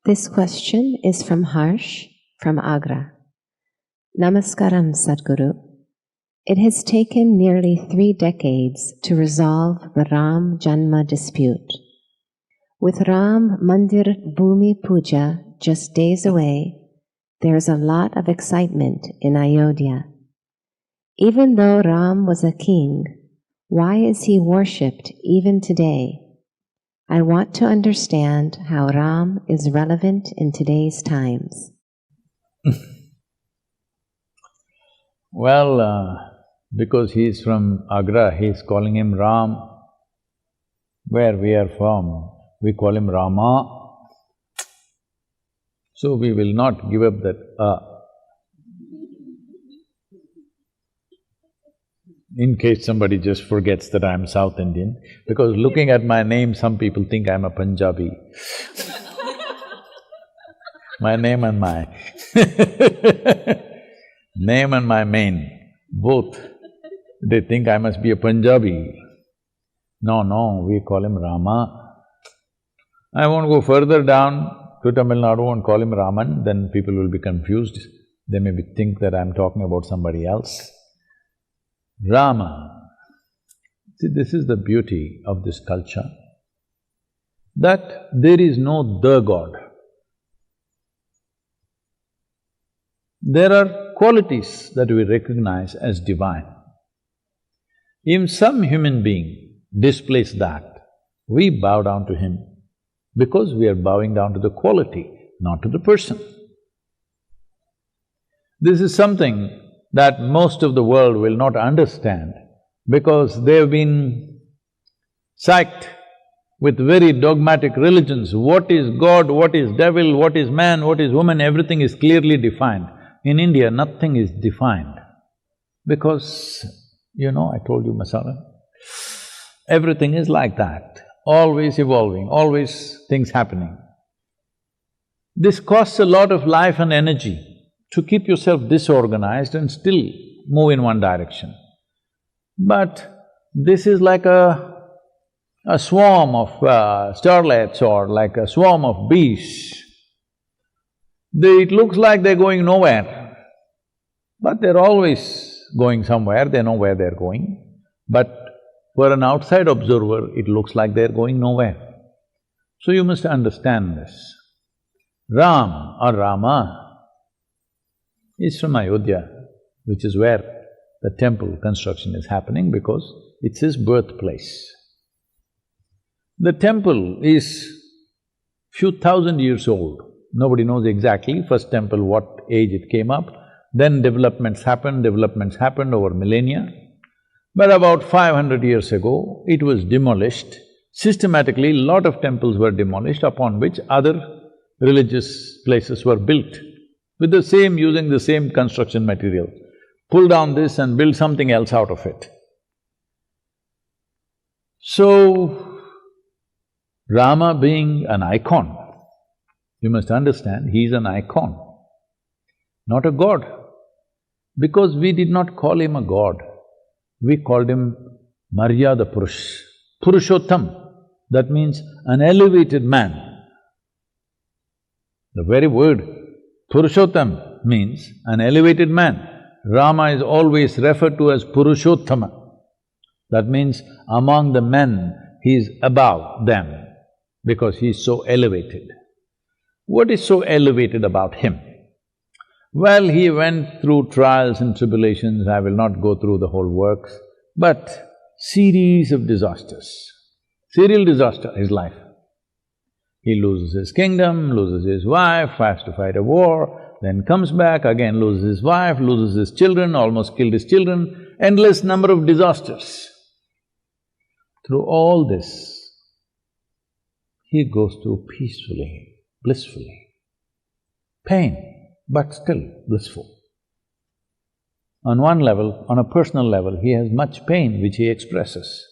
This question is from Harsh from Agra. Namaskaram, Sadhguru. It has taken nearly 3 decades to resolve the Ram Janma dispute. With Ram Mandir Bhumi Puja just days away, there is a lot of excitement in Ayodhya. Even though Ram was a king, why is he worshipped even today? I want to understand how Ram is relevant in today's times. Well, because he's from Agra, he's calling him Ram. Where we are from, we call him Rama. So we will not give up that in case somebody just forgets that I'm South Indian, because looking at my name, some people think I'm a Punjabi. My name and my name and my mane, both, they think I must be a Punjabi. No, we call him Rama. I won't go further down to Tamil Nadu and call him Raman, then people will be confused. They may think that I'm talking about somebody else. Rama. See, this is the beauty of this culture, that there is no the God. There are qualities that we recognize as divine. If some human being displays that, we bow down to him because we are bowing down to the quality, not to the person. This is something that most of the world will not understand because they've been psyched with very dogmatic religions. What is God, what is devil, what is man, what is woman, everything is clearly defined. In India, nothing is defined because, I told you masala, everything is like that, always evolving, always things happening. This costs a lot of life and energy to keep yourself disorganized and still move in one direction. But this is like a swarm of starlets or like a swarm of bees. It looks like they're going nowhere, but they're always going somewhere, they know where they're going. But for an outside observer, it looks like they're going nowhere. So you must understand this. Ram or Rama is from Ayodhya, which is where the temple construction is happening because it's his birthplace. The temple is few thousand years old. Nobody knows exactly first temple what age it came up, then developments happened over millennia. But about 500 years ago, it was demolished. Systematically, lot of temples were demolished upon which other religious places were built with using the same construction material. Pull down this and build something else out of it. So, Rama being an icon, you must understand, he is an icon, not a god. Because we did not call him a god, we called him Maryada Purush, Purushottam, that means an elevated man. The very word Purushottam means an elevated man. Rama is always referred to as Purushottama. That means among the men, he is above them because he is so elevated. What is so elevated about him? Well, he went through trials and tribulations, I will not go through the whole works, but series of disasters, serial disaster, his life. He loses his kingdom, loses his wife, has to fight a war, then comes back, again loses his wife, loses his children, almost killed his children, endless number of disasters. Through all this, he goes through peacefully, blissfully. Pain, but still blissful. On one level, on a personal level, he has much pain which he expresses,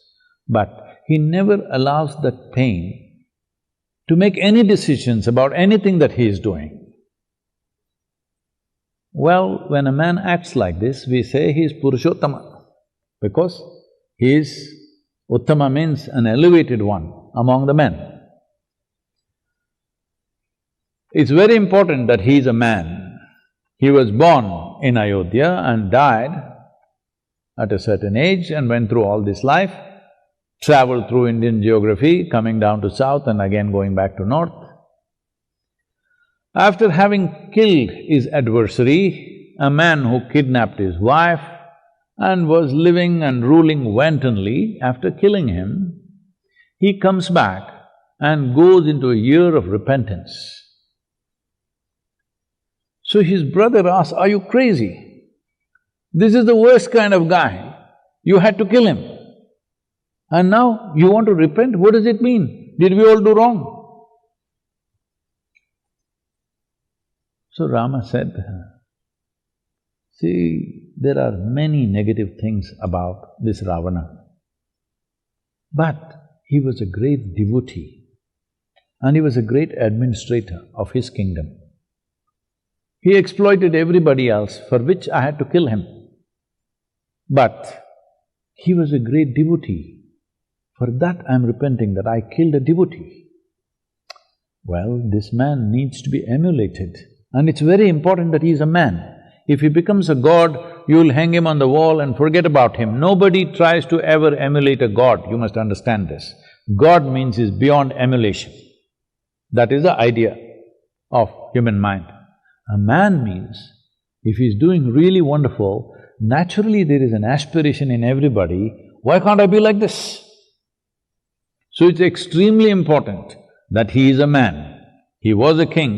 but he never allows that pain to make any decisions about anything that he is doing. Well, when a man acts like this, we say he is Purushottama, because he is… Uttama means an elevated one among the men. It's very important that he is a man. He was born in Ayodhya and died at a certain age and went through all this life, traveled through Indian geography, coming down to south and again going back to north. After having killed his adversary, a man who kidnapped his wife and was living and ruling wantonly, after killing him, he comes back and goes into a year of repentance. So his brother asks, "Are you crazy? This is the worst kind of guy. You had to kill him. And now you want to repent? What does it mean? Did we all do wrong?" So Rama said, "See, there are many negative things about this Ravana, but he was a great devotee and he was a great administrator of his kingdom. He exploited everybody else, for which I had to kill him. But he was a great devotee. For that I'm repenting, that I killed a devotee." Well, this man needs to be emulated, and it's very important that he is a man. If he becomes a god, you'll hang him on the wall and forget about him. Nobody tries to ever emulate a god, you must understand this. God means is beyond emulation. That is the idea of human mind. A man means, if he's doing really wonderful, naturally there is an aspiration in everybody, why can't I be like this? So it's extremely important that he is a man. He was a king,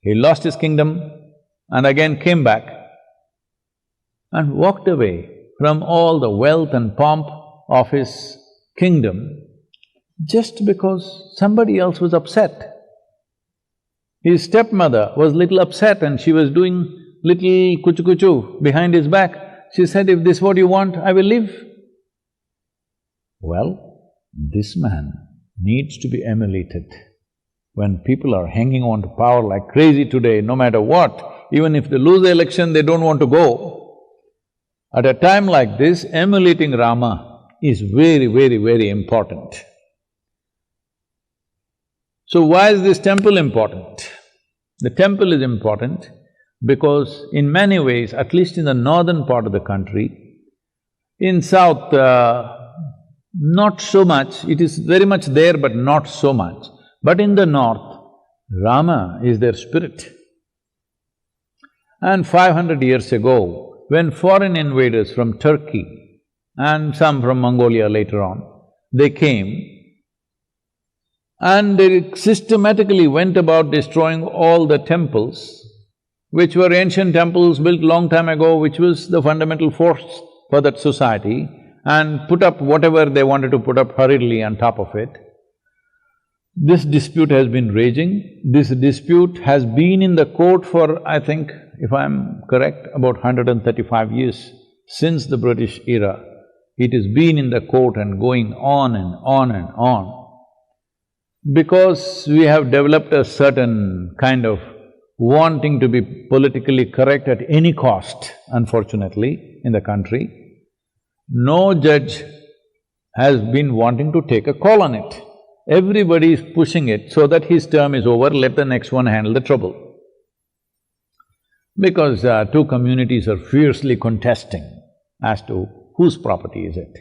he lost his kingdom and again came back and walked away from all the wealth and pomp of his kingdom just because somebody else was upset. His stepmother was little upset and she was doing little kuchu-kuchu behind his back. She said, "If this is what you want, I will leave." Well, this man needs to be emulated. When people are hanging on to power like crazy today, no matter what, even if they lose the election, they don't want to go. At a time like this, emulating Rama is very, very, very important. So why is this temple important? The temple is important because in many ways, at least in the northern part of the country, in south, not so much, it is very much there but not so much. But in the north, Rama is their spirit. And 500 years ago, when foreign invaders from Turkey and some from Mongolia later on, they came and they systematically went about destroying all the temples, which were ancient temples built long time ago, which was the fundamental force for that society, and put up whatever they wanted to put up hurriedly on top of it. This dispute has been raging. This dispute has been in the court for, I think, if I'm correct, about 135 years, since the British era. It has been in the court and going on and on and on. Because we have developed a certain kind of wanting to be politically correct at any cost, unfortunately, in the country, no judge has been wanting to take a call on it. Everybody is pushing it so that his term is over, let the next one handle the trouble. Because two communities are fiercely contesting as to whose property is it.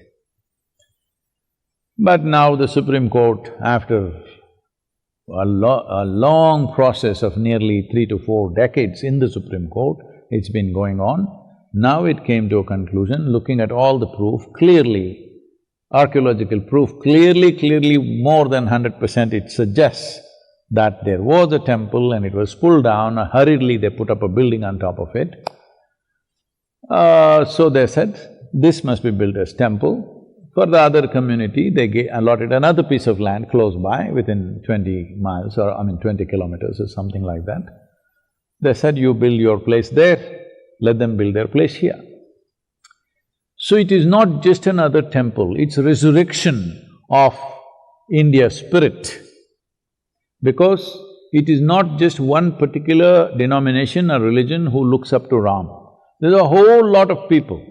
But now the Supreme Court, after a long process of nearly 3 to 4 decades in the Supreme Court, it's been going on, now it came to a conclusion, looking at all the proof, clearly, archaeological proof, clearly more than 100% it suggests that there was a temple and it was pulled down, hurriedly they put up a building on top of it. So they said, this must be built as temple. For the other community, they allotted another piece of land close by, within 20 miles or 20 kilometers or something like that. They said, you build your place there, let them build their place here. So it is not just another temple, it's a resurrection of India's spirit. Because it is not just one particular denomination or religion who looks up to Ram. There's a whole lot of people,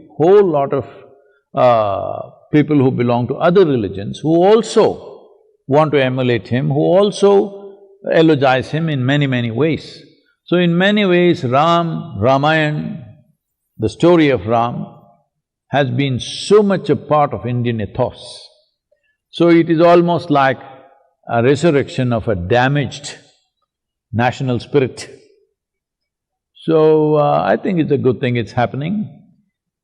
people who belong to other religions who also want to emulate him, who also eulogize him in many, many ways. So in many ways, Ramayana, the story of Ram, has been so much a part of Indian ethos. So it is almost like a resurrection of a damaged national spirit. So I think it's a good thing it's happening,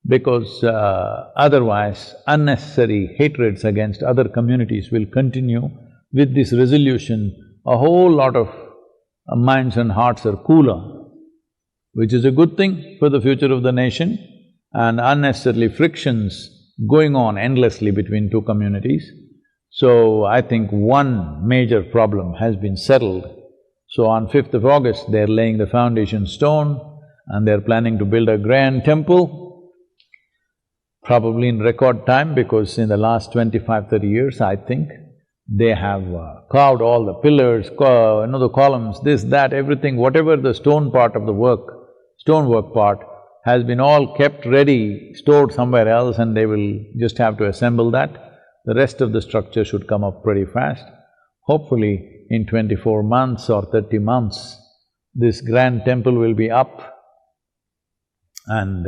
because otherwise unnecessary hatreds against other communities will continue. With this resolution, a whole lot of minds and hearts are cooler, which is a good thing for the future of the nation, and unnecessarily frictions going on endlessly between two communities. So I think one major problem has been settled. So on 5th of August, they're laying the foundation stone and they're planning to build a grand temple, probably in record time, because in the last 25-30 years, I think, they have carved all the pillars, the columns, this, that, everything, whatever the stone part of the work, stonework part, has been all kept ready, stored somewhere else, and they will just have to assemble that. The rest of the structure should come up pretty fast. Hopefully, in 24 months or 30 months, this grand temple will be up. And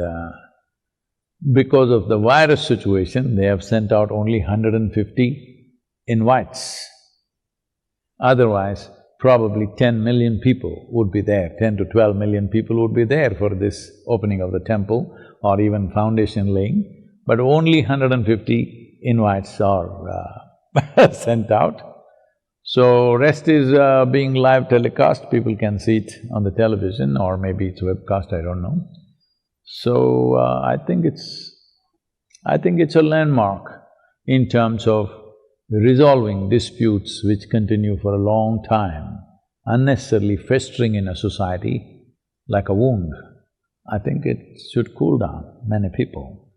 because of the virus situation, they have sent out only 150 invites. Otherwise, probably 10 million people would be there, 10 to 12 million people would be there for this opening of the temple or even foundation laying, but only 150 invites are sent out. So rest is being live telecast, people can see it on the television or maybe it's webcast, I don't know. So I think it's a landmark in terms of resolving disputes which continue for a long time, unnecessarily festering in a society like a wound. I think it should cool down many people.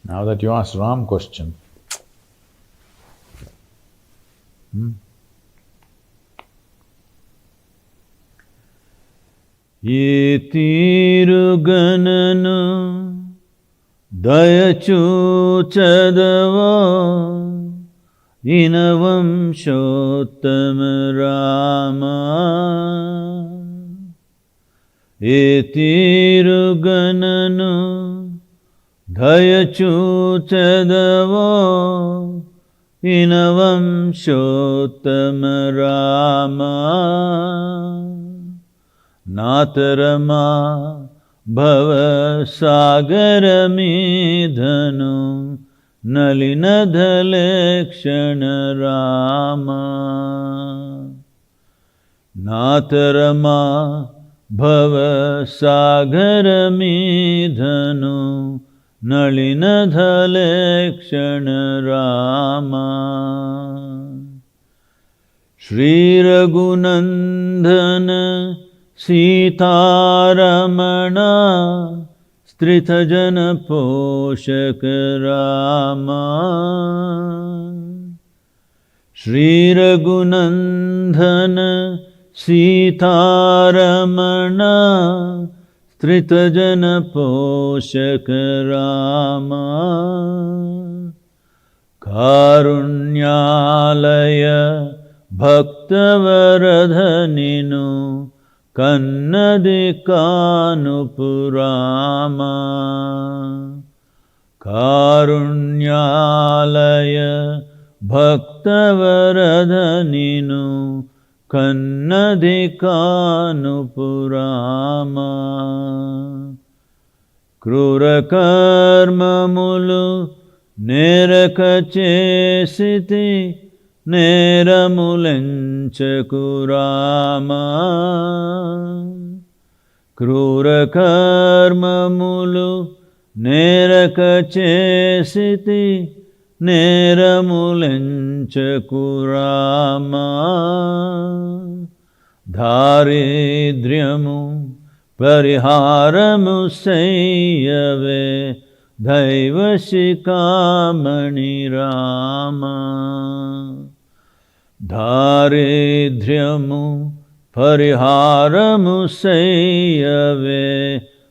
Now that you asked Ram question, Ye tirugananu dayachu chadava inavam shottama Rama. Ye tirugananu dayachu chadava inavam shottama Rama. Natarama bhava sagaramidhanu nalinadhalekshana Rama. Natarama bhava sagaramidhanu nalinadhalekshana Rama. Shri Raghunandana Sitaramana Stritha Poshaka Rama. Shri Raghunandana Sitaramana Stritha Poshaka Rama. Karunyalaya Bhaktavaradhaninu Kannadikanupurama. Karunyalaya Bhaktavaradhaninu Kannadikanupurama. Krurakarmamulu nerakachesiti Neramulenchakurama. Krurakarmamulu nerakachesiti Neramulenchakurama. Daridryamu pariharamu sayyave Daivashikamani Rama. Daridryamu pariharamu sayyave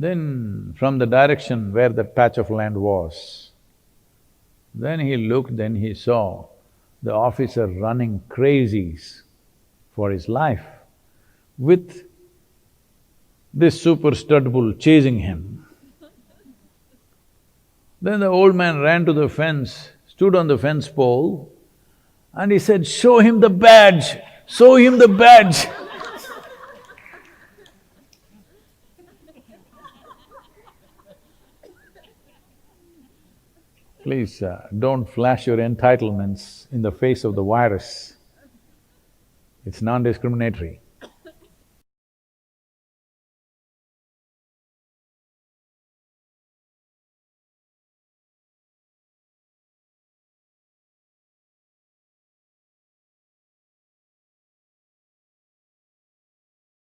Then from the direction where that patch of land was, then he looked, then he saw the officer running crazies for his life with this super stud bull chasing him. Then the old man ran to the fence, stood on the fence pole, and he said, "Show him the badge! Show him the badge!" Please, don't flash your entitlements in the face of the virus. It's non-discriminatory.